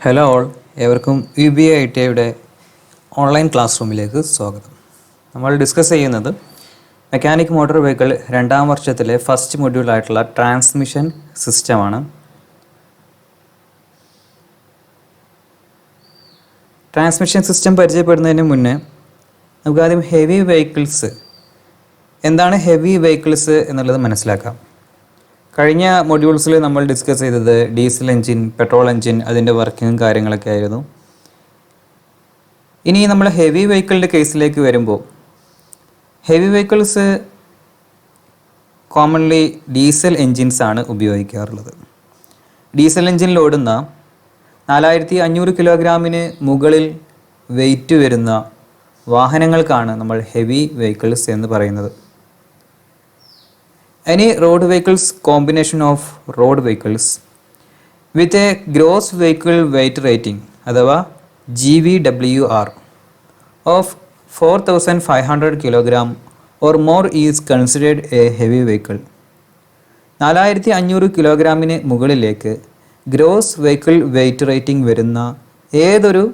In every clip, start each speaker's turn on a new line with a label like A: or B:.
A: Hello all, ഏവർക്കും UBI ITയുടെ online class റൂമിലേക്ക് സ്വാഗതം. നമ്മൾ ഡിസ്കസ് ചെയ്യുന്നത് മെക്കാനിക് മോട്ടോർ വെഹിക്കിൾ രണ്ടാം വർഷത്തിലെ ഫസ്റ്റ് മൊഡ്യൂളായിട്ടുള്ള ട്രാൻസ്മിഷൻ സിസ്റ്റമാണ്. ട്രാൻസ്മിഷൻ സിസ്റ്റം പരിചയപ്പെടുന്നതിന് മുന്നേ നമുക്ക് ആദ്യം ഹെവി വെഹിക്കിൾസ് എന്താണ് എന്നുള്ളത് മനസ്സിലാക്കാം. കഴിഞ്ഞ മൊഡ്യൂൾസിൽ നമ്മൾ ഡിസ്കസ് ചെയ്തത് ഡീസൽ എൻജിൻ, പെട്രോൾ എൻജിൻ, അതിൻ്റെ വർക്കിങ്ങും കാര്യങ്ങളൊക്കെ ആയിരുന്നു. ഇനി നമ്മൾ ഹെവി വെഹിക്കിളിൻ്റെ കേസിലേക്ക് വരുമ്പോൾ heavy vehicles commonly diesel engines ആണ് ഉപയോഗിക്കാറുള്ളത്. ഡീസൽ എൻജിനിൽ ഓടുന്ന 4500 കിലോഗ്രാമിന് മുകളിൽ വെയിറ്റ് വരുന്ന വാഹനങ്ങൾക്കാണ് നമ്മൾ ഹെവി വെഹിക്കിൾസ് എന്ന് പറയുന്നത്. Any road vehicles combination of road vehicles with a gross vehicle weight rating അഥവാ GVWR of 4500 kg or more is considered a heavy vehicle. 4500 കിലോഗ്രാമിന് മുകളിലേക്ക് ഗ്രോസ് വെഹിക്കിൾ വെയ്റ്റ് റേറ്റിംഗ് വരുന്ന ഏതൊരു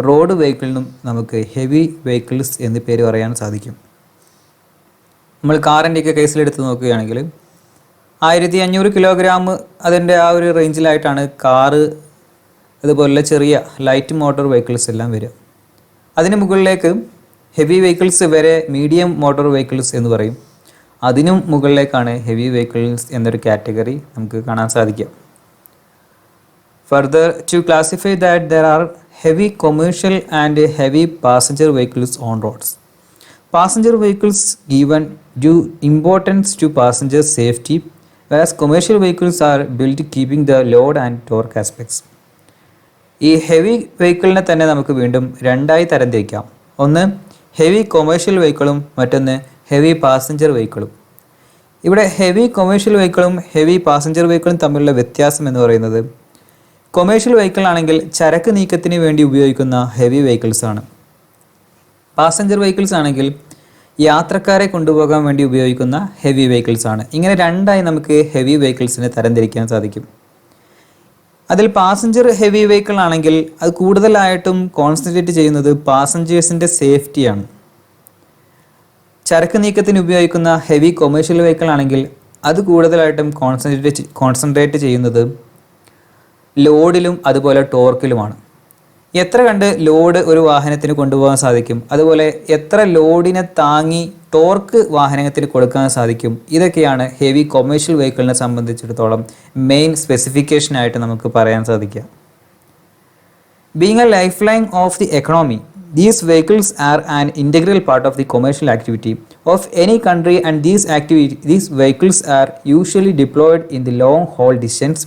A: റോഡ് വെഹിക്കിളിനും നമുക്ക് ഹെവി വെഹിക്കിൾസ് എന്ന് പേര് പറയാൻ സാധിക്കും. നമ്മൾ കാറിൻ്റെയൊക്കെ കേസിലെടുത്ത് നോക്കുകയാണെങ്കിൽ 1500 കിലോഗ്രാം അതിൻ്റെ ആ ഒരു റേഞ്ചിലായിട്ടാണ് കാറ് അതുപോലുള്ള ചെറിയ ലൈറ്റ് മോട്ടോർ വെഹിക്കിൾസ് എല്ലാം വരിക. അതിന് മുകളിലേക്ക് ഹെവി വെഹിക്കിൾസ് വരെ മീഡിയം മോട്ടോർ വെഹിക്കിൾസ് എന്ന് പറയും. അതിനും മുകളിലേക്കാണ് ഹെവി വെഹിക്കിൾസ് എന്നൊരു കാറ്റഗറി നമുക്ക് കാണാൻ സാധിക്കുക. Further, to classify that there are heavy commercial and heavy passenger vehicles on roads. Passenger vehicles given due importance to passenger safety, whereas commercial vehicles are built keeping the load and torque aspects. ഈ heavy വെഹിക്കിളിനെ തന്നെ നമുക്ക് വീണ്ടും രണ്ടായി തരംതിരിക്കാം. ഒന്ന് heavy commercial വെഹിക്കിളും മറ്റൊന്ന് heavy passenger വെഹിക്കിളും. ഇവിടെ ഹെവി കൊമേഴ്ഷ്യൽ വെഹിക്കിളും ഹെവി പാസഞ്ചർ വെഹിക്കിളും തമ്മിലുള്ള വ്യത്യാസം എന്ന് പറയുന്നത്, കൊമേഴ്ഷ്യൽ വെഹിക്കിൾ ആണെങ്കിൽ ചരക്ക് നീക്കത്തിന് വേണ്ടി ഉപയോഗിക്കുന്ന ഹെവി വെഹിക്കിൾസ് ആണ്. പാസഞ്ചർ വെഹിക്കിൾസ് ആണെങ്കിൽ യാത്രക്കാരെ കൊണ്ടുപോകാൻ വേണ്ടി ഉപയോഗിക്കുന്ന ഹെവി വെഹിക്കിൾസ് ആണ്. ഇങ്ങനെ രണ്ടായി നമുക്ക് ഹെവി വെഹിക്കിൾസിനെ തരംതിരിക്കാൻ സാധിക്കും. അതിൽ പാസഞ്ചർ ഹെവി വെഹിക്കിൾ ആണെങ്കിൽ അത് കൂടുതലായിട്ടും കോൺസെൻട്രേറ്റ് ചെയ്യുന്നത് പാസഞ്ചേഴ്സിൻ്റെ സേഫ്റ്റിയാണ്. ചരക്ക് നീക്കത്തിന് ഉപയോഗിക്കുന്ന ഹെവി കൊമേഴ്ഷ്യൽ വെഹിക്കിൾ ആണെങ്കിൽ അത് കൂടുതലായിട്ടും കോൺസെൻട്രേറ്റ് ചെയ്യുന്നത് ലോഡിലും അതുപോലെ ടോർക്കിലുമാണ്. എത്ര കണ്ട് ലോഡ് ഒരു വാഹനത്തിന് കൊണ്ടുപോകാൻ സാധിക്കും, അതുപോലെ എത്ര ലോഡിനെ താങ്ങി ടോർക്ക് വാഹനത്തിന് കൊടുക്കാൻ സാധിക്കും, ഇതൊക്കെയാണ് ഹെവി കൊമേഴ്ഷ്യൽ വെഹിക്കിളിനെ സംബന്ധിച്ചിടത്തോളം മെയിൻ സ്പെസിഫിക്കേഷനായിട്ട് നമുക്ക് പറയാൻ സാധിക്കുക. Being A life line of the economy, these vehicles are an integral part of the commercial activity of any country, and these vehicles are usually deployed in the long haul distance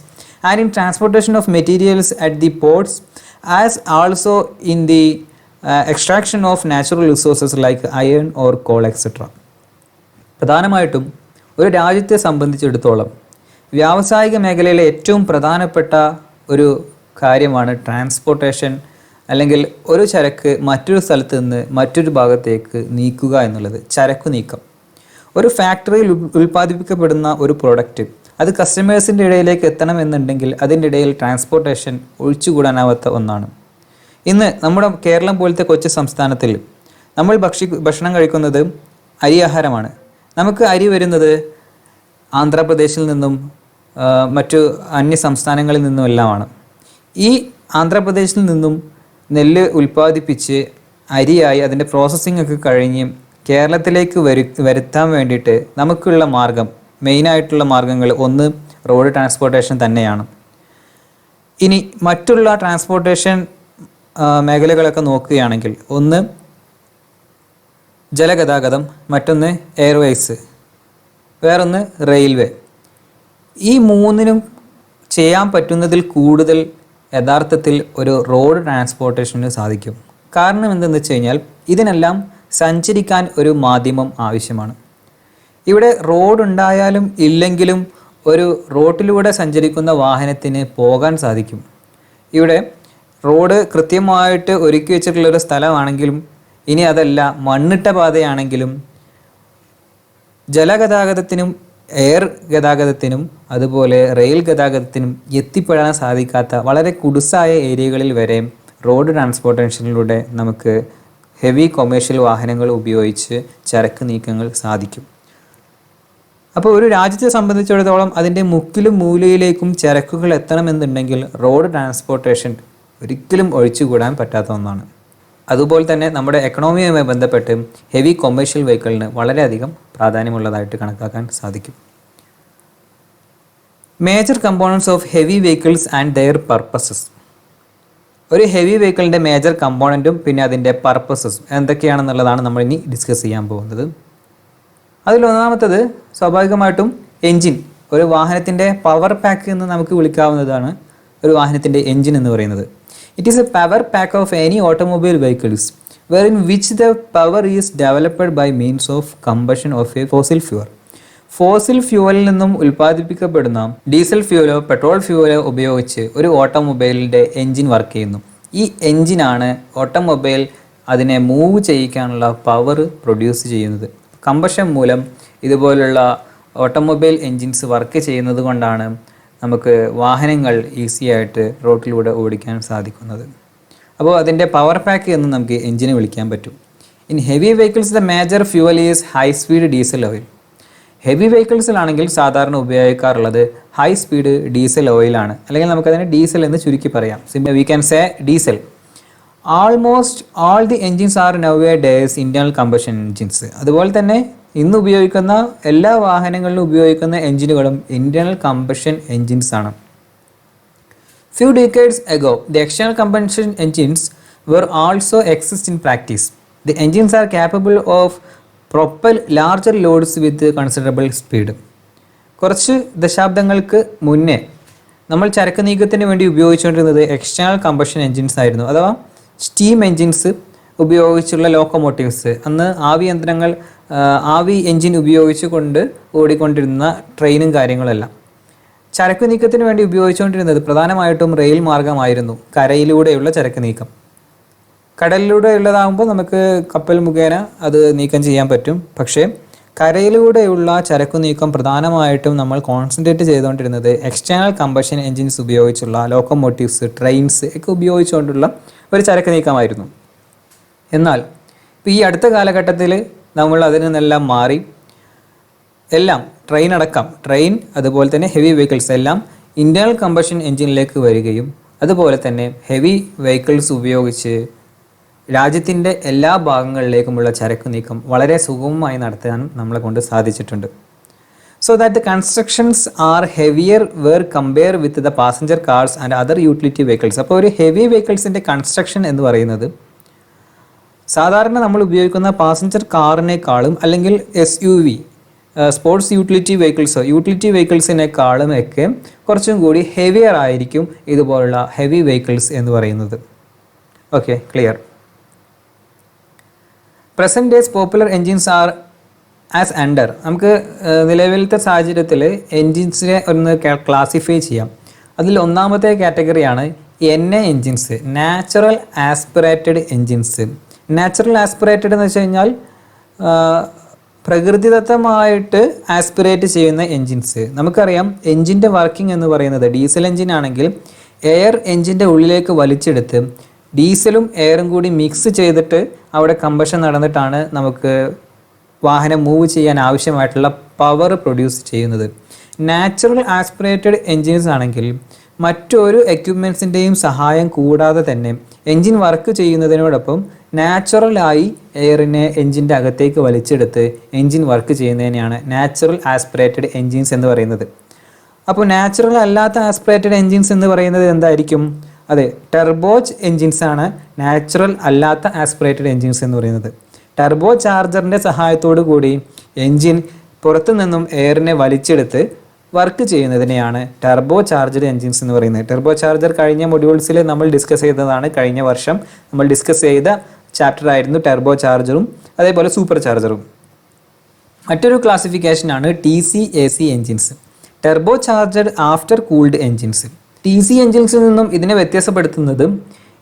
A: and in transportation of materials at the ports, as also in the extraction of natural resources like iron or coal etc. പ്രധാനമായിട്ടും ഒരു രാജ്യത്തെ സംബന്ധിച്ചിടത്തോളം വ്യാവസായിക മേഖലയിലെ ഏറ്റവും പ്രധാനപ്പെട്ട ഒരു കാര്യമാണ് ട്രാൻസ്പോർട്ടേഷൻ, അല്ലെങ്കിൽ ഒരു ചരക്ക് മറ്റൊരു സ്ഥലത്ത് നിന്ന് മറ്റൊരു ഭാഗത്തേക്ക് നീക്കുക എന്നുള്ളത്, ചരക്കു നീക്കം. ഒരു ഫാക്ടറിയിൽ ഉൽപ്പാദിപ്പിക്കപ്പെടുന്ന ഒരു പ്രൊഡക്റ്റ് അത് കസ്റ്റമേഴ്സിൻ്റെ ഇടയിലേക്ക് എത്തണമെന്നുണ്ടെങ്കിൽ അതിൻ്റെ ഇടയിൽ ട്രാൻസ്പോർട്ടേഷൻ ഒഴിച്ചുകൂടാനാവാത്ത ഒന്നാണ്. ഇന്ന് നമ്മുടെ കേരളം പോലത്തെ കൊച്ചു സംസ്ഥാനത്തിൽ നമ്മൾ ഭക്ഷണം കഴിക്കുന്നത് അരി ആഹാരമാണ്. നമുക്ക് അരി വരുന്നത് ആന്ധ്രാപ്രദേശിൽ നിന്നും മറ്റു അന്യ സംസ്ഥാനങ്ങളിൽ നിന്നും എല്ലാമാണ്. ഈ ആന്ധ്രാപ്രദേശിൽ നിന്നും നെല്ല് ഉൽപ്പാദിപ്പിച്ച് അരിയായി അതിൻ്റെ പ്രോസസ്സിംഗ് ഒക്കെ കഴിഞ്ഞ് കേരളത്തിലേക്ക് വരുത്താൻ വേണ്ടിയിട്ട് നമുക്കുള്ള മാർഗം, മെയിനായിട്ടുള്ള മാർഗങ്ങൾ ഒന്ന് റോഡ് ട്രാൻസ്പോർട്ടേഷൻ തന്നെയാണ്. ഇനി മറ്റുള്ള ട്രാൻസ്പോർട്ടേഷൻ മേഖലകളൊക്കെ നോക്കുകയാണെങ്കിൽ ഒന്ന് ജലഗതാഗതം, മറ്റൊന്ന് എയർവേസ്, വേറൊന്ന് റെയിൽവേ. ഈ മൂന്നിനും ചെയ്യാൻ പറ്റുന്നതിൽ കൂടുതൽ യഥാർത്ഥത്തിൽ ഒരു റോഡ് ട്രാൻസ്പോർട്ടേഷന് സാധിക്കും. കാരണം എന്തെന്ന് വെച്ച് കഴിഞ്ഞാൽ ഇതിനെല്ലാം സഞ്ചരിക്കാൻ ഒരു മാധ്യമം ആവശ്യമാണ്. ഇവിടെ റോഡ് ഉണ്ടായാലും ഇല്ലെങ്കിലും ഒരു റോഡിലൂടെ സഞ്ചരിക്കുന്ന വാഹനത്തിന് പോകാൻ സാധിക്കും. ഇവിടെ റോഡ് കൃത്യമായിട്ട് ഒരുക്കി വെച്ചിട്ടുള്ളൊരു സ്ഥലമാണെങ്കിലും, ഇനി അതല്ല മണ്ണിട്ട പാതയാണെങ്കിലും, ജലഗതാഗതത്തിനും എയർ ഗതാഗതത്തിനും അതുപോലെ റെയിൽ ഗതാഗതത്തിനും എത്തിപ്പെടാൻ സാധിക്കാത്ത വളരെ കുടുസായ ഏരിയകളിൽ വരെ റോഡ് ട്രാൻസ്പോർട്ടേഷനിലൂടെ നമുക്ക് ഹെവി കൊമേഴ്ഷ്യൽ വാഹനങ്ങൾ ഉപയോഗിച്ച് ചരക്ക് നീക്കങ്ങൾ സാധിക്കും. അപ്പോൾ ഒരു രാജ്യത്തെ സംബന്ധിച്ചിടത്തോളം അതിൻ്റെ മുക്കിലും മൂലയിലേക്കും ചരക്കുകൾ എത്തണമെന്നുണ്ടെങ്കിൽ റോഡ് ട്രാൻസ്പോർട്ടേഷൻ ഒരിക്കലും ഒഴിച്ചുകൂടാൻ പറ്റാത്ത ഒന്നാണ്. അതുപോലെ തന്നെ നമ്മുടെ എക്കണോമിയുമായി ബന്ധപ്പെട്ട് ഹെവി കൊമേഴ്ഷ്യൽ വെഹിക്കിളിന് വളരെയധികം പ്രാധാന്യമുള്ളതായിട്ട് കണക്കാക്കാൻ സാധിക്കും. Major components of heavy vehicles and their purposes. ഒരു ഹെവി വെഹിക്കിളിൻ്റെ മേജർ കമ്പോണൻറ്റും പിന്നെ അതിൻ്റെ പർപ്പസസും എന്തൊക്കെയാണെന്നുള്ളതാണ് നമ്മൾ ഇനി ഡിസ്കസ് ചെയ്യാൻ പോകുന്നത്. അതിലൊന്നാമത്തത് സ്വാഭാവികമായിട്ടും എൻജിൻ. ഒരു വാഹനത്തിൻ്റെ പവർ പാക്ക് എന്ന് നമുക്ക് വിളിക്കാവുന്നതാണ് ഒരു വാഹനത്തിൻ്റെ എൻജിൻ എന്ന് പറയുന്നത്. It is a power pack of any automobile vehicles wherein which the power is developed by means of combustion of a fossil fuel. Fossil ഫ്യൂവലിൽ നിന്നും ഉൽപ്പാദിപ്പിക്കപ്പെടുന്ന ഡീസൽ ഫ്യൂവലോ പെട്രോൾ ഫ്യൂവലോ ഉപയോഗിച്ച് ഒരു ഓട്ടോമൊബൈലിൻ്റെ എൻജിൻ വർക്ക് ചെയ്യുന്നു. ഈ എൻജിനാണ് ഓട്ടോമൊബൈൽ അതിനെ മൂവ് ചെയ്യിക്കാനുള്ള പവർ പ്രൊഡ്യൂസ് ചെയ്യുന്നത്. Combustion മൂലം ഇതുപോലുള്ള ഓട്ടോമൊബൈൽ എൻജിൻസ് വർക്ക് ചെയ്യുന്നത് കൊണ്ടാണ് നമുക്ക് വാഹനങ്ങൾ ഈസി ആയിട്ട് റോഡിലൂടെ ഓടിക്കാൻ സാധിക്കുന്നത്. അപ്പോൾ അതിൻ്റെ പവർ പാക്ക് എന്ന് നമുക്ക് എൻജിനെ വിളിക്കാൻ പറ്റും. In heavy vehicles the major fuel is high speed diesel oil. Heavy വെഹിക്കിൾസിലാണെങ്കിൽ സാധാരണ ഉപയോഗിക്കാറുള്ളത് ഹൈ സ്പീഡ് ഡീസൽ ഓയിലാണ്, അല്ലെങ്കിൽ നമുക്കതിനെ ഡീസൽ എന്ന് ചുരുക്കി പറയാം. Simply we can say diesel. Almost all the engines are now A days internal combustion engines. അതുപോലെ തന്നെ ഇന്ന് ഉപയോഗിക്കുന്ന എല്ലാ വാഹനങ്ങളിലും ഉപയോഗിക്കുന്ന എൻജിനുകളും ഇന്റേണൽ കമ്പഷൻ എൻജിൻസ് ആണ്. Few decades ago the external combustion engines were also exist in practice. The engines are capable of propel larger loads with considerable speed. കുറച്ച് ദശാബ്ദങ്ങൾക്ക് മുന്നേ നമ്മൾ ചരക്ക് നീക്കത്തിന് വേണ്ടി ഉപയോഗിച്ചുകൊണ്ടിരുന്നത് എക്സ്റ്റേണൽ കമ്പഷൻ എൻജിൻസ് ആയിരുന്നു, അഥവാ സ്റ്റീം എൻജിൻസ് ഉപയോഗിച്ചുള്ള ലോക്കോമോട്ടീവ്സ്. അന്ന് ആവി യന്ത്രങ്ങൾ, ആവി എൻജിൻ ഉപയോഗിച്ച് കൊണ്ട് ഓടിക്കൊണ്ടിരുന്ന ട്രെയിനും കാര്യങ്ങളെല്ലാം. ചരക്ക് നീക്കത്തിന് വേണ്ടി ഉപയോഗിച്ചുകൊണ്ടിരുന്നത് പ്രധാനമായിട്ടും റെയിൽ മാർഗമായിരുന്നു. കരയിലൂടെയുള്ള ചരക്ക് നീക്കം. കടലിലൂടെയുള്ളതാകുമ്പോൾ നമുക്ക് കപ്പൽ മുഖേന അത് നീക്കം ചെയ്യാൻ പറ്റും. പക്ഷേ കരയിലൂടെയുള്ള ചരക്കു നീക്കം പ്രധാനമായിട്ടും നമ്മൾ കോൺസെൻട്രേറ്റ് ചെയ്തുകൊണ്ടിരുന്നത് എക്സ്റ്റേണൽ കമ്പഷൻ എൻജിൻസ് ഉപയോഗിച്ചുള്ള ലോക്കോമോട്ടീവ്സ്, ട്രെയിൻസ് ഒക്കെ ഉപയോഗിച്ചുകൊണ്ടുള്ള ഒരു ചരക്ക് നീക്കമായിരുന്നു. എന്നാൽ ഇപ്പോൾ ഈ അടുത്ത കാലഘട്ടത്തിൽ നമ്മൾ അതിൽ നിന്നെല്ലാം മാറി എല്ലാം ട്രെയിൻ അതുപോലെ തന്നെ ഹെവി വെഹിക്കിൾസ് എല്ലാം ഇൻറ്റേർണൽ കമ്പഷൻ എൻജിനിലേക്ക് വരികയും അതുപോലെ തന്നെ ഹെവി വെഹിക്കിൾസ് ഉപയോഗിച്ച് രാജ്യത്തിൻ്റെ എല്ലാ ഭാഗങ്ങളിലേക്കുമുള്ള ചരക്ക് നീക്കം വളരെ സുഗമമായി നടത്താനും നമ്മളെ കൊണ്ട് സാധിച്ചിട്ടുണ്ട്. So that the constructions are heavier were compare with the passenger cars and other utility vehicles. അപ്പോൾ ഒരു ഹെവി വെഹിക്കിൾസിൻ്റെ കൺസ്ട്രക്ഷൻ എന്ന് പറയുന്നത് സാധാരണ നമ്മൾ ഉപയോഗിക്കുന്ന പാസഞ്ചർ കാറിനേക്കാളും അല്ലെങ്കിൽ SUV സ്പോർട്സ് യൂട്ടിലിറ്റി വെഹിക്കിൾസിനേക്കാളും ഒക്കെ കുറച്ചും കൂടി ഹെവിയർ ആയിരിക്കും ഇതുപോലുള്ള ഹെവി വെഹിക്കിൾസ് എന്ന് പറയുന്നത്. Okay, clear. Present days popular engines are as under. നമുക്ക് നിലവിലത്തെ സാഹചര്യത്തിൽ എൻജിൻസിനെ ഒന്ന് ക്ലാസിഫൈ ചെയ്യാം. അതിൽ ഒന്നാമത്തെ കാറ്റഗറിയാണ് NA engines, natural aspirated engines. Natural aspirated എന്ന് വെച്ച് കഴിഞ്ഞാൽ പ്രകൃതിദത്തമായിട്ട് ആസ്പിറേറ്റ് ചെയ്യുന്ന എൻജിൻസ്. നമുക്കറിയാം എൻജിൻ്റെ വർക്കിംഗ് എന്ന് പറയുന്നത് ഡീസൽ എൻജിൻ ആണെങ്കിൽ എയർ എൻജിൻ്റെ ഉള്ളിലേക്ക് വലിച്ചെടുത്ത് ഡീസലും എയറും കൂടി മിക്സ് ചെയ്തിട്ട് അവിടെ കമ്പഷൻ നടന്നിട്ടാണ് നമുക്ക് വാഹനം മൂവ് ചെയ്യാൻ ആവശ്യമായിട്ടുള്ള പവർ പ്രൊഡ്യൂസ് ചെയ്യുന്നത്. നാച്ചുറൽ ആസ്പിറേറ്റഡ് എൻജിൻസ് ആണെങ്കിൽ മറ്റൊരു എക്യുപ്മെൻറ്റ്സിൻ്റെയും സഹായം കൂടാതെ തന്നെ എൻജിൻ വർക്ക് ചെയ്യുന്നതിനോടൊപ്പം നാച്ചുറലായി എയറിനെ എൻജിൻ്റെ അകത്തേക്ക് വലിച്ചെടുത്ത് എൻജിൻ വർക്ക് ചെയ്യുന്നതിനെയാണ് നാച്ചുറൽ ആസ്പിറേറ്റഡ് എൻജിൻസ് എന്ന് പറയുന്നത്. അപ്പോൾ നാച്ചുറൽ അല്ലാത്ത ആസ്പിറേറ്റഡ് എൻജിൻസ് എന്ന് പറയുന്നത് എന്തായിരിക്കും? അതെ, ടെർബോജ് എൻജിൻസ് ആണ് നാച്ചുറൽ അല്ലാത്ത ആസ്പിറേറ്റഡ് എൻജിൻസ് എന്ന് പറയുന്നത്. ടെർബോ ചാർജറിൻ്റെ സഹായത്തോടു കൂടി എൻജിൻ പുറത്തു നിന്നും എയറിനെ വലിച്ചെടുത്ത് വർക്ക് ചെയ്യുന്നതിനെയാണ് ടെർബോ ചാർജഡ് എൻജിൻസ് എന്ന് പറയുന്നത്. ടെർബോ ചാർജർ കഴിഞ്ഞ മൊഡ്യൂൾസിൽ നമ്മൾ ഡിസ്കസ് ചെയ്തതാണ്. കഴിഞ്ഞ വർഷം നമ്മൾ ഡിസ്കസ് ചെയ്ത ചാപ്റ്റർ ആയിരുന്നു ടെർബോ ചാർജറും അതേപോലെ സൂപ്പർ ചാർജറും. മറ്റൊരു ക്ലാസിഫിക്കേഷനാണ് TC/AC engines, Turbo charged after cooled engines. TC എൻജിൻസിൽ നിന്നും ഇതിനെ വ്യത്യാസപ്പെടുത്തുന്നത്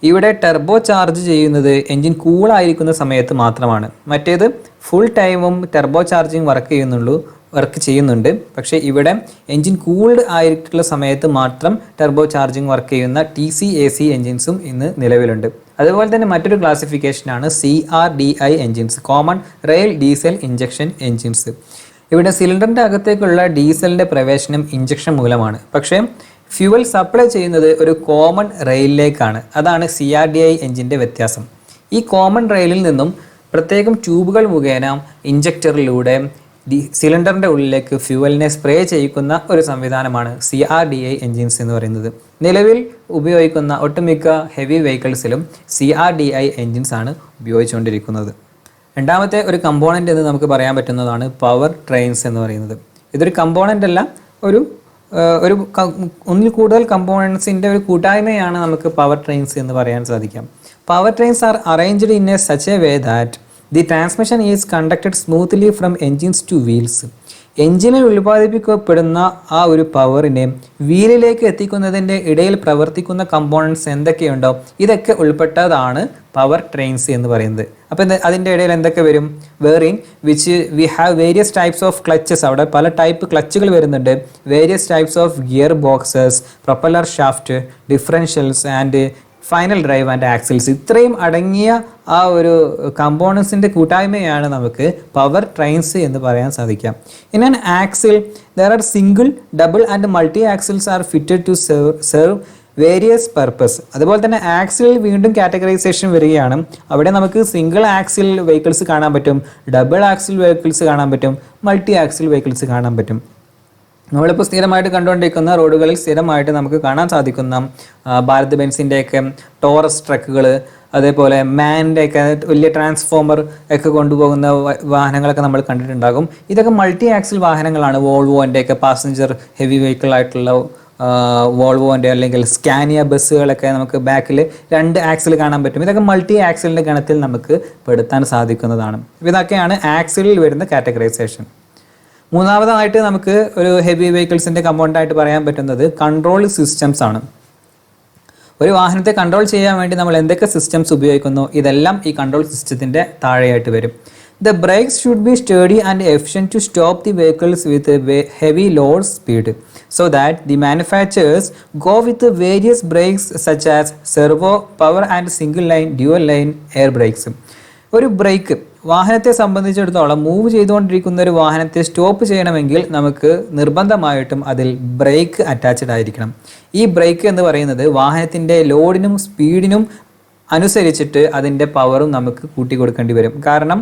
A: ഇവിടെ ടെർബോ ചാർജ് ചെയ്യുന്നത് എൻജിൻ കൂളായിരിക്കുന്ന സമയത്ത് മാത്രമാണ്. മറ്റേത് ഫുൾ ടൈമും ടെർബോ ചാർജിങ് വർക്ക് ചെയ്യുന്നുള്ളൂ. വർക്ക് ചെയ്യുന്നുണ്ട്. പക്ഷേ ഇവിടെ എൻജിൻ കൂൾഡ് ആയിട്ടുള്ള സമയത്ത് മാത്രം ടർബോ ചാർജിങ് വർക്ക് ചെയ്യുന്ന TCAC എൻജിൻസും ഇന്ന് നിലവിലുണ്ട്. അതുപോലെ തന്നെ മറ്റൊരു ക്ലാസിഫിക്കേഷനാണ് CRDI engines, common rail diesel injection engines. ഇവിടെ സിലിണ്ടറിൻ്റെ അകത്തേക്കുള്ള ഡീസലിൻ്റെ പ്രവേശനം ഇഞ്ചക്ഷൻ മൂലമാണ്. പക്ഷേ ഫ്യൂവൽ സപ്ലൈ ചെയ്യുന്നത് ഒരു കോമൺ റെയിലിലേക്കാണ്. അതാണ് CRDI എൻജിൻ്റെ വ്യത്യാസം. ഈ കോമൺ റെയിലിൽ നിന്നും പ്രത്യേകം ട്യൂബുകൾ മുഖേന ഇഞ്ചക്ടറിലൂടെ സിലിണ്ടറിൻ്റെ ഉള്ളിലേക്ക് ഫ്യൂവലിനെ സ്പ്രേ ചെയ്യിക്കുന്ന ഒരു സംവിധാനമാണ് CRDI എൻജിൻസ് എന്ന് പറയുന്നത്. നിലവിൽ ഉപയോഗിക്കുന്ന ഒട്ടുമിക്ക ഹെവി വെഹിക്കിൾസിലും CRDI എൻജിൻസ് ആണ് ഉപയോഗിച്ചുകൊണ്ടിരിക്കുന്നത്. രണ്ടാമത്തെ ഒരു കമ്പോണൻ്റ് എന്ന് നമുക്ക് പറയാൻ പറ്റുന്നതാണ് പവർ ട്രെയിൻസ് എന്ന് പറയുന്നത്. ഇതൊരു കമ്പോണൻ്റ് അല്ല, ഒരു ഒന്നിൽ കൂടുതൽ കമ്പോണൻസിൻ്റെ ഒരു കൂട്ടായ്മയാണ് നമുക്ക് പവർ ട്രെയിൻസ് എന്ന് പറയാൻ സാധിക്കാം. Power trains are arranged in a such a way that the transmission is conducted smoothly from engines to wheels. എൻജിനിൽ ഉൽപ്പാദിപ്പിക്കപ്പെടുന്ന ആ ഒരു പവറിനെ വീലിലേക്ക് എത്തിക്കുന്നതിൻ്റെ ഇടയിൽ പ്രവർത്തിക്കുന്ന കമ്പോണൻസ് എന്തൊക്കെയുണ്ടോ ഇതൊക്കെ ഉൾപ്പെട്ടതാണ് പവർ ട്രെയിൻസ് എന്ന് പറയുന്നത്. അപ്പോൾ അതിൻ്റെ ഇടയിൽ എന്തൊക്കെ വരും? വേറിൻ which we have various types of clutches, അവിടെ പല ടൈപ്പ് ക്ലച്ചുകൾ വരുന്നുണ്ട്. Various types of gear boxes, propeller shaft, differentials and final drive and axles. ഇത്രയും അടങ്ങിയ ആ ഒരു കമ്പോണൻസിൻ്റെ കൂട്ടായ്മയാണ് നമുക്ക് പവർ ട്രെയിൻസ് എന്ന് പറയാൻ സാധിക്കാം. In an axle there are single, double and multi axles are fitted to serve various purpose. അതുപോലെ തന്നെ ആക്സിലിൽ വീണ്ടും കാറ്റഗറൈസേഷൻ വരികയാണ്. അവിടെ നമുക്ക് സിംഗിൾ ആക്സിൽ വെഹിക്കിൾസ് കാണാൻ പറ്റും, ഡബിൾ ആക്സിൽ വെഹിക്കിൾസ് കാണാൻ പറ്റും, മൾട്ടി ആക്സിൽ വെഹിക്കിൾസ് കാണാൻ പറ്റും. നമ്മളിപ്പോൾ സ്ഥിരമായിട്ട് കണ്ടുകൊണ്ടിരിക്കുന്ന റോഡുകളിൽ സ്ഥിരമായിട്ട് നമുക്ക് കാണാൻ സാധിക്കുന്ന ഭാരത് ബെൻസിൻ്റെയൊക്കെ ടോറസ് ട്രക്കുകൾ, അതേപോലെ മാൻ്റെയൊക്കെ വലിയ ട്രാൻസ്ഫോമർ ഒക്കെ കൊണ്ടുപോകുന്ന വാഹനങ്ങളൊക്കെ നമ്മൾ കണ്ടിട്ടുണ്ടാകും. ഇതൊക്കെ മൾട്ടി ആക്സിൽ വാഹനങ്ങളാണ്. വോൾവോൻ്റെയൊക്കെ പാസഞ്ചർ ഹെവി വെഹിക്കിൾ ആയിട്ടുള്ള വോൾവോൻ്റെ അല്ലെങ്കിൽ സ്കാനിയ ബസ്സുകളൊക്കെ നമുക്ക് ബാക്കിൽ 2 ആക്സിൽ കാണാൻ പറ്റും. ഇതൊക്കെ മൾട്ടി ആക്സിലിൻ്റെ ഗണത്തിൽ നമുക്ക് പെടുത്താൻ സാധിക്കുന്നതാണ്. ഇതൊക്കെയാണ് ആക്സിലിൽ വരുന്ന കാറ്റഗറൈസേഷൻ. മൂന്നാമതായിട്ട് നമുക്ക് ഒരു ഹെവി വെഹിക്കിൾസിൻ്റെ കമ്പോണൻ്റായിട്ട് പറയാൻ പറ്റുന്നത് കൺട്രോൾ സിസ്റ്റംസ് ആണ്. ഒരു വാഹനത്തെ കൺട്രോൾ ചെയ്യാൻ വേണ്ടി നമ്മൾ എന്തൊക്കെ സിസ്റ്റംസ് ഉപയോഗിക്കുന്നു ഇതെല്ലാം ഈ കൺട്രോൾ സിസ്റ്റത്തിൻ്റെ താഴെയായിട്ട് വരും. The brakes should be sturdy and efficient to stop the vehicles with a heavy load speed, so that the manufacturers go with the various brakes such as servo, power and single line, dual line air brakes. ഒരു break വാഹനത്തെ സംബന്ധിച്ചിടത്തോളം move ചെയ്തുകൊണ്ടിരിക്കുന്ന ഒരു വാഹനത്തെ stop ചെയ്യണമെങ്കിൽ നമുക്ക് നിർബന്ധമായിട്ടും അതിൽ ബ്രേക്ക് അറ്റാച്ച്ഡ് ആയിരിക്കണം. ഈ ബ്രേക്ക് എന്ന് പറയുന്നത് വാഹനത്തിൻ്റെ ലോഡിനും സ്പീഡിനും അനുസരിച്ചിട്ട് അതിൻ്റെ പവറും നമുക്ക് കൂട്ടി കൊടുക്കേണ്ടി വരും. കാരണം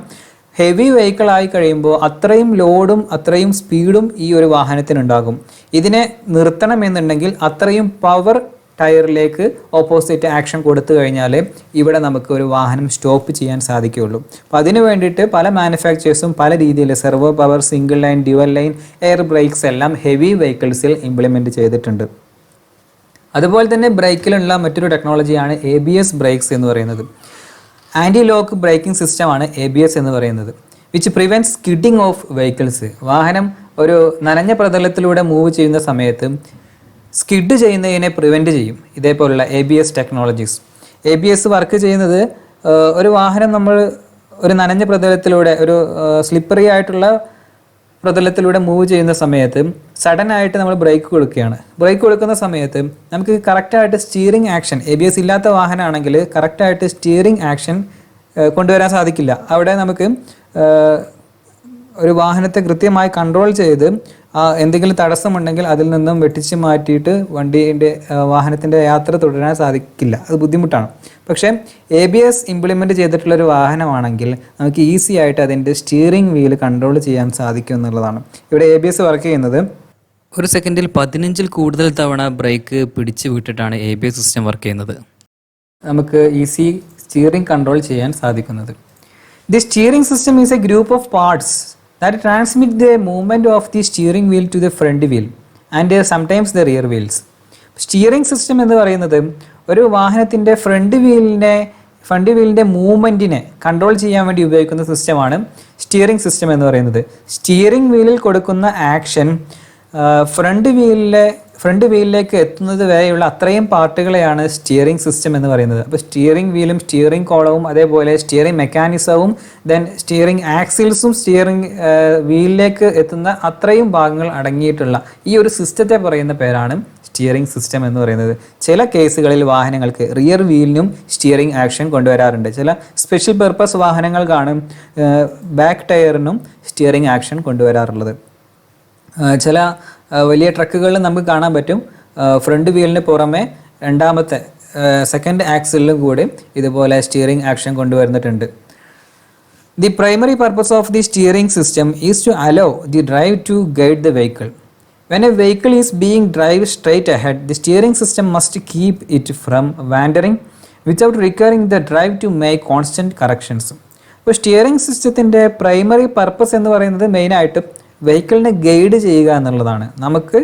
A: ഹെവി വെഹിക്കിൾ ആയി കഴിയുമ്പോൾ അത്രയും ലോഡും അത്രയും സ്പീഡും ഈ ഒരു വാഹനത്തിനുണ്ടാകും. ഇതിനെ നിർത്തണമെന്നുണ്ടെങ്കിൽ അത്രയും പവർ ടയറിലേക്ക് ഓപ്പോസിറ്റ് ആക്ഷൻ കൊടുത്തു കഴിഞ്ഞാൽ ഇവിടെ നമുക്ക് ഒരു വാഹനം സ്റ്റോപ്പ് ചെയ്യാൻ സാധിക്കുകയുള്ളൂ. അപ്പോൾ അതിനു വേണ്ടിയിട്ട് പല മാനുഫാക്ചേഴ്സും പല രീതിയിൽ servo power, single line, dual line air brakes എല്ലാം ഹെവി വെഹിക്കിൾസിൽ ഇംപ്ലിമെൻറ്റ് ചെയ്തിട്ടുണ്ട്. അതുപോലെ തന്നെ ബ്രേക്കിലുള്ള മറ്റൊരു ടെക്നോളജിയാണ് ABS ബ്രേക്സ് എന്ന് പറയുന്നത്. ആൻറ്റി ലോക്ക് ബ്രേക്കിംഗ് സിസ്റ്റമാണ് ABS എന്ന് പറയുന്നത്, which prevent skidding of vehicles. വാഹനം ഒരു നനഞ്ഞ പ്രതലത്തിലൂടെ മൂവ് ചെയ്യുന്ന സമയത്ത് സ്കിഡ് ചെയ്യുന്നതിനെ പ്രിവെൻറ്റ് ചെയ്യും ഇതേപോലുള്ള ABS ടെക്നോളജീസ്. ABS വർക്ക് ചെയ്യുന്നത് ഒരു വാഹനം നമ്മൾ ഒരു നനഞ്ഞ പ്രതലത്തിലൂടെ, ഒരു സ്ലിപ്പറി ആയിട്ടുള്ള പ്രതലത്തിലൂടെ മൂവ് ചെയ്യുന്ന സമയത്ത് സഡൻ ആയിട്ട് നമ്മൾ ബ്രേക്ക് കൊടുക്കുകയാണ്. ബ്രേക്ക് കൊടുക്കുന്ന സമയത്ത് നമുക്ക് കറക്റ്റായിട്ട് സ്റ്റിയറിംഗ് ആക്ഷൻ, ABS ഇല്ലാത്ത വാഹനമാണെങ്കിൽ കറക്റ്റായിട്ട് സ്റ്റിയറിംഗ് ആക്ഷൻ കൊണ്ടുവരാൻ സാധിക്കില്ല. അവിടെ നമുക്ക് ഒരു വാഹനത്തെ കൃത്യമായി കൺട്രോൾ ചെയ്ത് എന്തെങ്കിലും തടസ്സമുണ്ടെങ്കിൽ അതിൽ നിന്നും വെട്ടിച്ച് മാറ്റിയിട്ട് വാഹനത്തിൻ്റെ യാത്ര തുടരാൻ സാധിക്കില്ല, അത് ബുദ്ധിമുട്ടാണ്. പക്ഷേ ABS ഇംപ്ലിമെൻറ്റ് ചെയ്തിട്ടുള്ളൊരു വാഹനമാണെങ്കിൽ നമുക്ക് ഈസി ആയിട്ട് അതിൻ്റെ സ്റ്റിയറിംഗ് വീല് കൺട്രോൾ ചെയ്യാൻ സാധിക്കും എന്നുള്ളതാണ്. ഇവിടെ ABS വർക്ക് ചെയ്യുന്നത്
B: ഒരു സെക്കൻഡിൽ 15-ൽ കൂടുതൽ തവണ ബ്രേക്ക് പിടിച്ചു വിട്ടിട്ടാണ് ABS സിസ്റ്റം വർക്ക് ചെയ്യുന്നത്.
A: നമുക്ക് ഈസി സ്റ്റിയറിംഗ് കൺട്രോൾ ചെയ്യാൻ സാധിക്കുന്നത്. The steering system is A group of parts that transmit the movement of the steering wheel to the front wheel and sometimes the rear wheels. Steering system എന്ന് പറയുന്നത് ഒരു വാഹനത്തിൻ്റെ front വീലിൻ്റെ മൂവ്മെൻറ്റിനെ control ചെയ്യാൻ വേണ്ടി ഉപയോഗിക്കുന്ന സിസ്റ്റമാണ് സ്റ്റിയറിംഗ് സിസ്റ്റം എന്ന് പറയുന്നത്. സ്റ്റിയറിംഗ് വീലിൽ കൊടുക്കുന്ന ആക്ഷൻ ഫ്രണ്ട് വീലിലെ ഫ്രണ്ട് വീലിലേക്ക് എത്തുന്നത് വരെയുള്ള അത്രയും പാർട്ടുകളെയാണ് സ്റ്റിയറിംഗ് സിസ്റ്റം എന്ന് പറയുന്നത്. അപ്പോൾ സ്റ്റിയറിംഗ് വീലും സ്റ്റിയറിംഗ് കോളവും അതേപോലെ സ്റ്റിയറിംഗ് മെക്കാനിസവും ദെൻ സ്റ്റിയറിംഗ് ആക്സിൽസും സ്റ്റിയറിംഗ് വീലിലേക്ക് എത്തുന്ന അത്രയും ഭാഗങ്ങൾ അടങ്ങിയിട്ടുള്ള ഈ ഒരു സിസ്റ്റത്തെ പറയുന്ന പേരാണ് സ്റ്റിയറിംഗ് സിസ്റ്റം എന്ന് പറയുന്നത്. ചില കേസുകളിൽ വാഹനങ്ങൾക്ക് റിയർ വീലിനും സ്റ്റിയറിംഗ് ആക്ഷൻ കൊണ്ടുവരാറുണ്ട്. ചില സ്പെഷ്യൽ പർപ്പസ് വാഹനങ്ങൾക്കാണ് ബാക്ക് ടയറിനും സ്റ്റിയറിംഗ് ആക്ഷൻ കൊണ്ടുവരാറുള്ളത്. ചില വലിയ ട്രക്കുകളിൽ നമുക്ക് കാണാൻ പറ്റും ഫ്രണ്ട് വീലിന് പുറമെ രണ്ടാമത്തെ സെക്കൻഡ് ആക്സിലും കൂടി ഇതുപോലെ സ്റ്റിയറിംഗ് ആക്ഷൻ കൊണ്ടുവരുന്നിട്ടുണ്ട്. The primary purpose of the steering system is to allow the drive to guide the vehicle. When a vehicle is being driven straight ahead, the steering system must keep it from wandering without requiring the drive to make constant corrections. അപ്പോൾ steering സിസ്റ്റത്തിൻ്റെ primary purpose എന്ന് പറയുന്നത് മെയിനായിട്ട് വെഹിക്കിളിനെ guide ചെയ്യുക എന്നുള്ളതാണ്. നമുക്ക്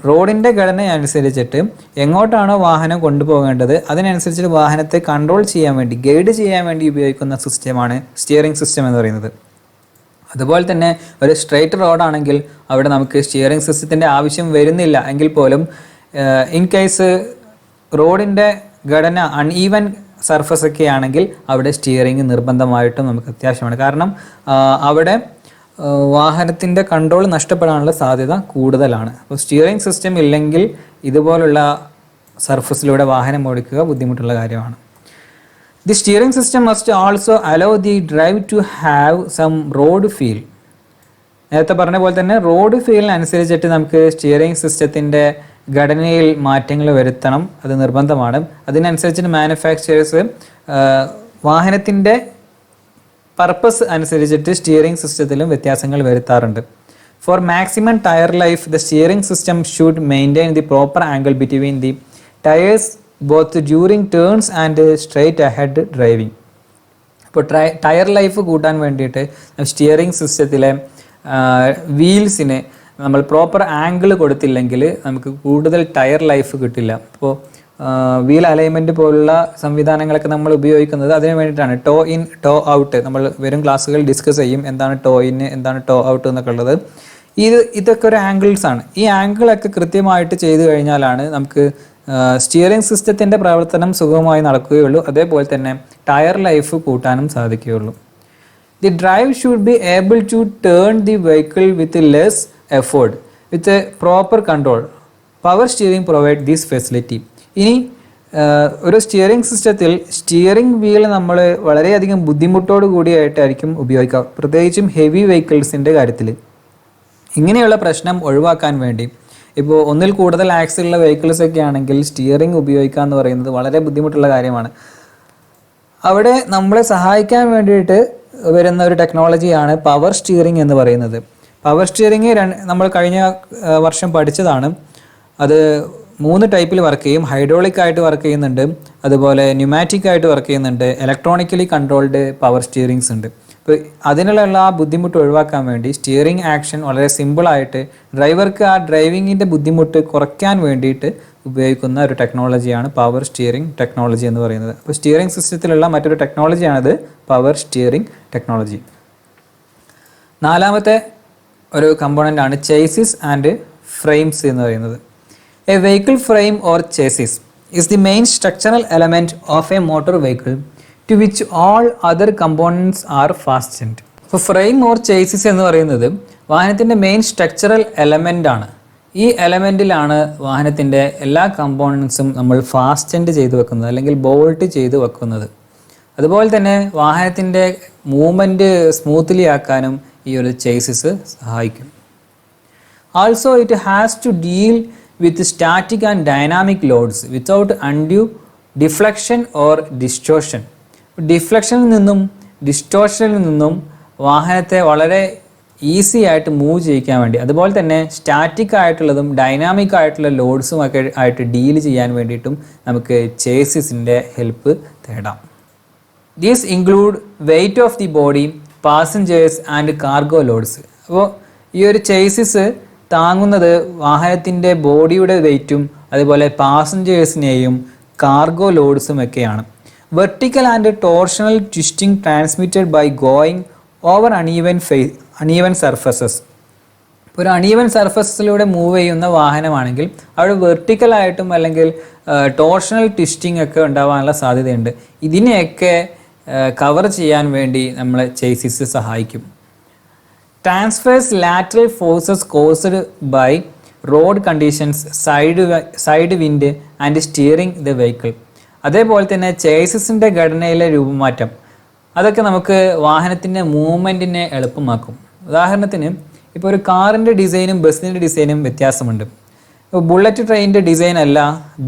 A: റോഡിൻ്റെ ഘടന അനുസരിച്ചിട്ട് എങ്ങോട്ടാണോ വാഹനം കൊണ്ടുപോകേണ്ടത് അതിനനുസരിച്ചിട്ട് വാഹനത്തെ കൺട്രോൾ ചെയ്യാൻ വേണ്ടി ഗൈഡ് ചെയ്യാൻ വേണ്ടി ഉപയോഗിക്കുന്ന സിസ്റ്റമാണ് സ്റ്റിയറിംഗ് സിസ്റ്റം എന്ന് പറയുന്നത്. അതുപോലെ തന്നെ ഒരു സ്ട്രെയിറ്റ് റോഡാണെങ്കിൽ അവിടെ നമുക്ക് സ്റ്റിയറിംഗ് സിസ്റ്റത്തിൻ്റെ ആവശ്യം വരുന്നില്ല എങ്കിൽ പോലും ഇൻ കേസ് റോഡിൻ്റെ ഘടന അൺഈവൻ സർഫസ് ഒക്കെ ആണെങ്കിൽ അവിടെ സ്റ്റിയറിംഗ് നിർബന്ധമായിട്ടും നമുക്ക് അത്യാവശ്യമാണ്. കാരണം അവിടെ വാഹനത്തിൻ്റെ കൺട്രോൾ നഷ്ടപ്പെടാനുള്ള സാധ്യത കൂടുതലാണ്. അപ്പോൾ സ്റ്റിയറിംഗ് സിസ്റ്റം ഇല്ലെങ്കിൽ ഇതുപോലുള്ള സർഫസിലൂടെ വാഹനം ഓടിക്കുക ബുദ്ധിമുട്ടുള്ള കാര്യമാണ്. The steering system must also allow the drive to have some road feel. നേരത്തെ പറഞ്ഞ പോലെ തന്നെ റോഡ് ഫീലിനനുസരിച്ചിട്ട് നമുക്ക് സ്റ്റിയറിംഗ് സിസ്റ്റത്തിൻ്റെ ഘടനയിൽ മാറ്റങ്ങൾ വരുത്തണം, അത് നിർബന്ധമാണ്. അതിനനുസരിച്ചിട്ട് മാനുഫാക്ചറേഴ്സ് വാഹനത്തിൻ്റെ പർപ്പസ് അനുസരിച്ചിട്ട് സ്റ്റിയറിംഗ് സിസ്റ്റത്തിലും വ്യത്യാസങ്ങൾ വരുത്താറുണ്ട്. For maximum tyre life the steering system should maintain the proper angle between the tyres both during turns and straight ahead driving. ഇപ്പോൾ ടയർ ലൈഫ് കൂട്ടാൻ വേണ്ടിയിട്ട് സ്റ്റിയറിംഗ് സിസ്റ്റത്തിലെ വീൽസിന് നമ്മൾ പ്രോപ്പർ ആംഗിൾ കൊടുത്തില്ലെങ്കിൽ നമുക്ക് കൂടുതൽ ടയർ ലൈഫ് കിട്ടില്ല. അപ്പോൾ വീൽ അലൈൻമെൻറ്റ് പോലുള്ള സംവിധാനങ്ങളൊക്കെ നമ്മൾ ഉപയോഗിക്കുന്നത് അതിന് വേണ്ടിയിട്ടാണ്. ടോ ഇൻ ടോ ഔട്ട് നമ്മൾ വരും ക്ലാസ്സുകൾ ഡിസ്കസ് ചെയ്യും, എന്താണ് ടോ ഇൻ എന്താണ് ടോ ഔട്ട് എന്നൊക്കെ ഉള്ളത്. ഇതൊക്കെ ഒരു ആംഗിൾസ് ആണ്. ഈ ആംഗിളൊക്കെ കൃത്യമായിട്ട് ചെയ്തു കഴിഞ്ഞാലാണ് നമുക്ക് സ്റ്റിയറിംഗ് സിസ്റ്റത്തിൻ്റെ പ്രവർത്തനം സുഗമമായി നടക്കുകയുള്ളൂ. അതേപോലെ തന്നെ ടയർ ലൈഫ് കൂട്ടാനും സാധിക്കുകയുള്ളൂ. The drive should be able to turn the vehicle with less effort with proper control. Power steering provide this facility. ഇനി ഒരു സ്റ്റിയറിംഗ് സിസ്റ്റത്തിൽ സ്റ്റിയറിംഗ് വീൽ നമ്മൾ വളരെയധികം ബുദ്ധിമുട്ടോട് കൂടിയായിട്ടായിരിക്കും ഉപയോഗിക്കുക, പ്രത്യേകിച്ചും ഹെവി വെഹിക്കിൾസിൻ്റെ കാര്യത്തിൽ. ഇങ്ങനെയുള്ള പ്രശ്നം ഒഴിവാക്കാൻ വേണ്ടി ഇപ്പോൾ ഒന്നിൽ കൂടുതൽ ആക്സിലുള്ള വെഹിക്കിൾസ് ഒക്കെ ആണെങ്കിൽ സ്റ്റിയറിംഗ് ഉപയോഗിക്കുക എന്ന് പറയുന്നത് വളരെ ബുദ്ധിമുട്ടുള്ള കാര്യമാണ്. അവിടെ നമ്മളെ സഹായിക്കാൻ വേണ്ടിയിട്ട് വരുന്ന ഒരു ടെക്നോളജിയാണ് പവർ സ്റ്റിയറിംഗ് എന്ന് പറയുന്നത്. പവർ സ്റ്റിയറിംഗ് നമ്മൾ കഴിഞ്ഞ വർഷം പഠിച്ചതാണ്. അത് 3 ടൈപ്പിൽ വർക്ക് ചെയ്യും. ഹൈഡ്രോളിക് ആയിട്ട് വർക്ക് ചെയ്യുന്നുണ്ട്, അതുപോലെ ന്യൂമാറ്റിക് ആയിട്ട് വർക്ക് ചെയ്യുന്നുണ്ട്, ഇലക്ട്രോണിക്കലി കൺട്രോൾഡ് പവർ സ്റ്റിയറിംഗ്സ് ഉണ്ട്. അപ്പോൾ അതിനുള്ള ആ ബുദ്ധിമുട്ട് ഒഴിവാക്കാൻ വേണ്ടി സ്റ്റിയറിംഗ് ആക്ഷൻ വളരെ സിമ്പിളായിട്ട് ഡ്രൈവർക്ക് ആ ഡ്രൈവിങ്ങിൻ്റെ ബുദ്ധിമുട്ട് കുറയ്ക്കാൻ വേണ്ടിയിട്ട് ഉപയോഗിക്കുന്ന ഒരു ടെക്നോളജിയാണ് പവർ സ്റ്റിയറിംഗ് ടെക്നോളജി എന്ന് പറയുന്നത്. അപ്പോൾ സ്റ്റിയറിംഗ് സിസ്റ്റത്തിലുള്ള മറ്റൊരു ടെക്നോളജിയാണിത് പവർ സ്റ്റിയറിംഗ് ടെക്നോളജി. 4ാമത്തെ ഒരു കമ്പോണൻ്റ് ആണ് ചേസിസ് ആൻഡ് ഫ്രെയിംസ് എന്ന് പറയുന്നത്. A vehicle frame or chassis is the main structural element of a motor vehicle to which all other components are fastened. അപ്പോൾ frame or chassis എന്ന് പറയുന്നത് വാഹനത്തിൻ്റെ main structural element ആണ്. ഈ എലമെൻറ്റിലാണ് വാഹനത്തിൻ്റെ എല്ലാ കമ്പോണൻസും നമ്മൾ ഫാസ്റ്റൻഡ് ചെയ്ത് വെക്കുന്നത് അല്ലെങ്കിൽ ബോൾട്ട് ചെയ്ത് വെക്കുന്നത്. അതുപോലെ തന്നെ വാഹനത്തിൻ്റെ മൂവ്മെൻറ്റ് സ്മൂത്ത്ലി ആക്കാനും ഈ ഒരു ചേസിസ് സഹായിക്കും. Also it has to deal with static and dynamic loads without undue deflection or distortion. ഡിഫ്ലക്ഷനിൽ നിന്നും ഡിസ്റ്റോർഷനിൽ നിന്നും വാഹനത്തെ വളരെ ഈസി ആയിട്ട് മൂവ് ചെയ്യിക്കാൻ വേണ്ടി, അതുപോലെ തന്നെ സ്റ്റാറ്റിക് ആയിട്ടുള്ളതും ഡൈനാമിക് ആയിട്ടുള്ള ലോഡ്സും ഒക്കെ ആയിട്ട് ഡീൽ ചെയ്യാൻ വേണ്ടിയിട്ടും നമുക്ക് ചേസിസിൻ്റെ ഹെൽപ്പ് തേടാം. These include weight of the body, passengers and cargo loads. അപ്പോൾ ഈ ഒരു ചേസിസ് താങ്ങുന്നത് വാഹനത്തിൻ്റെ ബോഡിയുടെ വെയ്റ്റും അതുപോലെ പാസഞ്ചേഴ്സിനെയും കാർഗോ ലോഡ്സും ഒക്കെയാണ്. Vertical and torsional twisting transmitted by going over uneven surfaces. ഒരു അണീവൻ സർഫസിലൂടെ മൂവ് ചെയ്യുന്ന വാഹനമാണെങ്കിൽ അവിടെ വെർട്ടിക്കലായിട്ടും അല്ലെങ്കിൽ ടോർഷണൽ ട്വിസ്റ്റിംഗ് ഒക്കെ ഉണ്ടാവാനുള്ള സാധ്യതയുണ്ട്. ഇതിനെയൊക്കെ കവർ ചെയ്യാൻ വേണ്ടി നമ്മളെ ചേസിസ് സഹായിക്കും. Transfers lateral forces caused by road conditions, side wind and steering the vehicle. അതേപോലെ തന്നെ ചേസിസിൻ്റെ ഘടനയിലെ രൂപമാറ്റം അതൊക്കെ നമുക്ക് വാഹനത്തിൻ്റെ മൂവ്മെൻറ്റിനെ എളുപ്പമാക്കും. ഉദാഹരണത്തിന് ഇപ്പോൾ ഒരു കാറിൻ്റെ ഡിസൈനും ബസ്സിൻ്റെ ഡിസൈനും വ്യത്യാസമുണ്ട്. ഇപ്പോൾ ബുള്ളറ്റ് ട്രെയിനിൻ്റെ ഡിസൈൻ അല്ല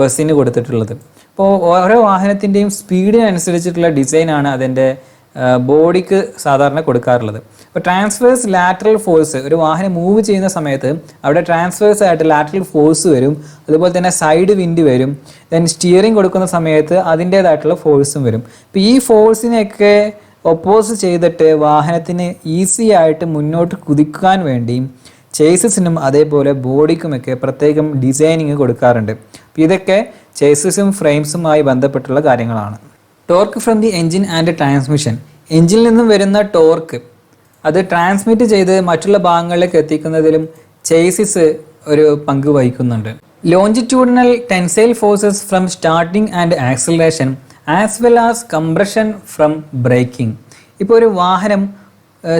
A: ബസ്സിന് കൊടുത്തിട്ടുള്ളത്. ഇപ്പോൾ ഓരോ വാഹനത്തിൻ്റെയും സ്പീഡിനനുസരിച്ചിട്ടുള്ള ഡിസൈനാണ് അതിൻ്റെ ബോഡിക്ക് സാധാരണ കൊടുക്കാറുള്ളത്. അപ്പോൾ ട്രാൻസ്ഫേഴ്സ് ലാറ്ററൽ ഫോഴ്സ്, ഒരു വാഹനം മൂവ് ചെയ്യുന്ന സമയത്ത് അവിടെ ട്രാൻസ്ഫേഴ്സ് ആയിട്ട് ലാറ്ററൽ ഫോഴ്സ് വരും, അതുപോലെ തന്നെ സൈഡ് വിൻഡ് വരും, ദെൻ സ്റ്റിയറിംഗ് കൊടുക്കുന്ന സമയത്ത് അതിൻ്റേതായിട്ടുള്ള ഫോഴ്സും വരും. അപ്പോൾ ഈ ഫോഴ്സിനെയൊക്കെ ഒപ്പോസ് ചെയ്തിട്ട് വാഹനത്തിന് ഈസി ആയിട്ട് മുന്നോട്ട് കുതിക്കാൻ വേണ്ടി ചേസിസിനും അതേപോലെ ബോഡിക്കുമൊക്കെ പ്രത്യേകം ഡിസൈനിങ് കൊടുക്കാറുണ്ട്. അപ്പോൾ ഇതൊക്കെ ചേസിസും ഫ്രെയിംസുമായി ബന്ധപ്പെട്ടുള്ള കാര്യങ്ങളാണ്. Torque from the engine and transmission, എൻജിനിൽ നിന്നും വരുന്ന ടോർക്ക് അത് ട്രാൻസ്മിറ്റ് ചെയ്ത് മറ്റുള്ള ഭാഗങ്ങളിലേക്ക് എത്തിക്കുന്നതിലും ചേസിസ് ഒരു പങ്ക് വഹിക്കുന്നുണ്ട്. Longitudinal tensile forces from starting and acceleration as well as compression from braking. ഇപ്പോൾ ഒരു വാഹനം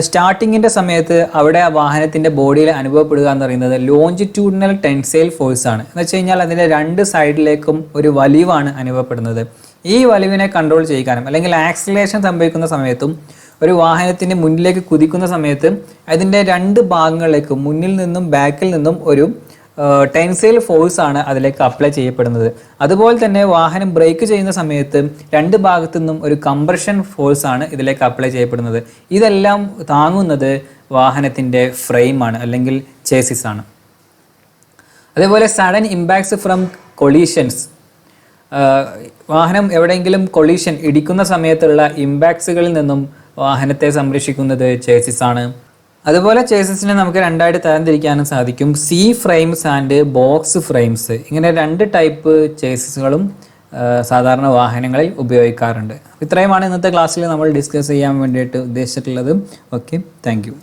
A: സ്റ്റാർട്ടിങ്ങിൻ്റെ സമയത്ത് അവിടെ ആ വാഹനത്തിൻ്റെ ബോഡിയിൽ അനുഭവപ്പെടുക എന്ന് പറയുന്നത് ലോഞ്ചിറ്റ്യൂഡിനൽ ടെൻസൈൽ ഫോഴ്സ് ആണ്. എന്ന് വെച്ച് കഴിഞ്ഞാൽ അതിൻ്റെ രണ്ട് സൈഡിലേക്കും ഒരു വലിവാണ് അനുഭവപ്പെടുന്നത്. ഈ വലിവിനെ കൺട്രോൾ ചെയ്യിക്കാനും അല്ലെങ്കിൽ ആക്സിലറേഷൻ സംഭവിക്കുന്ന സമയത്തും ഒരു വാഹനത്തിൻ്റെ മുന്നിലേക്ക് കുതിക്കുന്ന സമയത്ത് അതിൻ്റെ രണ്ട് ഭാഗങ്ങളിലേക്കും മുന്നിൽ നിന്നും ബാക്കിൽ നിന്നും ഒരു ടെൻസൈൽ ഫോഴ്സ് ആണ് അതിലേക്ക് അപ്ലൈ ചെയ്യപ്പെടുന്നത്. അതുപോലെ തന്നെ വാഹനം ബ്രേക്ക് ചെയ്യുന്ന സമയത്ത് രണ്ട് ഭാഗത്തു നിന്നും ഒരു കംപ്രഷൻ ഫോഴ്സ് ആണ് ഇതിലേക്ക് അപ്ലൈ ചെയ്യപ്പെടുന്നത്. ഇതെല്ലാം താങ്ങുന്നത് വാഹനത്തിൻ്റെ ഫ്രെയിമാണ് അല്ലെങ്കിൽ ചേസിസ് ആണ്. അതേപോലെ സഡൻ ഇമ്പാക്ട്സ് ഫ്രം കൊളീഷൻസ്, വാഹനം എവിടെയെങ്കിലും കൊളീഷൻ ഇടിക്കുന്ന സമയത്തുള്ള ഇമ്പാക്ട്സുകളിൽ നിന്നും വാഹനത്തെ സംരക്ഷിക്കുന്നത് ചേസിസ് ആണ്. അതുപോലെ ചേസിസിനെ നമുക്ക് രണ്ടായിട്ട് തരംതിരിക്കാനും സാധിക്കും. C frames and box frames. ഇങ്ങനെ രണ്ട് ടൈപ്പ് ചേസിസുകളും സാധാരണ വാഹനങ്ങളിൽ ഉപയോഗിക്കാറുണ്ട്. ഇത്രയുമാണ് ഇന്നത്തെ ക്ലാസ്സിൽ നമ്മൾ ഡിസ്കസ് ചെയ്യാൻ വേണ്ടിയിട്ട് ഉദ്ദേശിച്ചിട്ടുള്ളത്. Okay, thank you.